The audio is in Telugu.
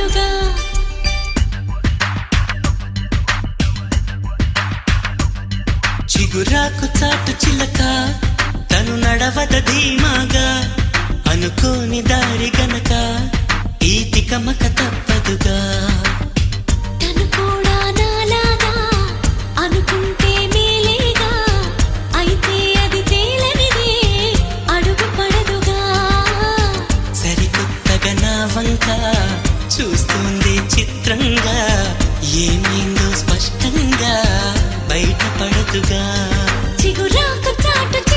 తోడుగా చిగురాకు చాటు చిలక తను నడవద ధీమాగా అనుకోని దారి గనక ఈ తికమక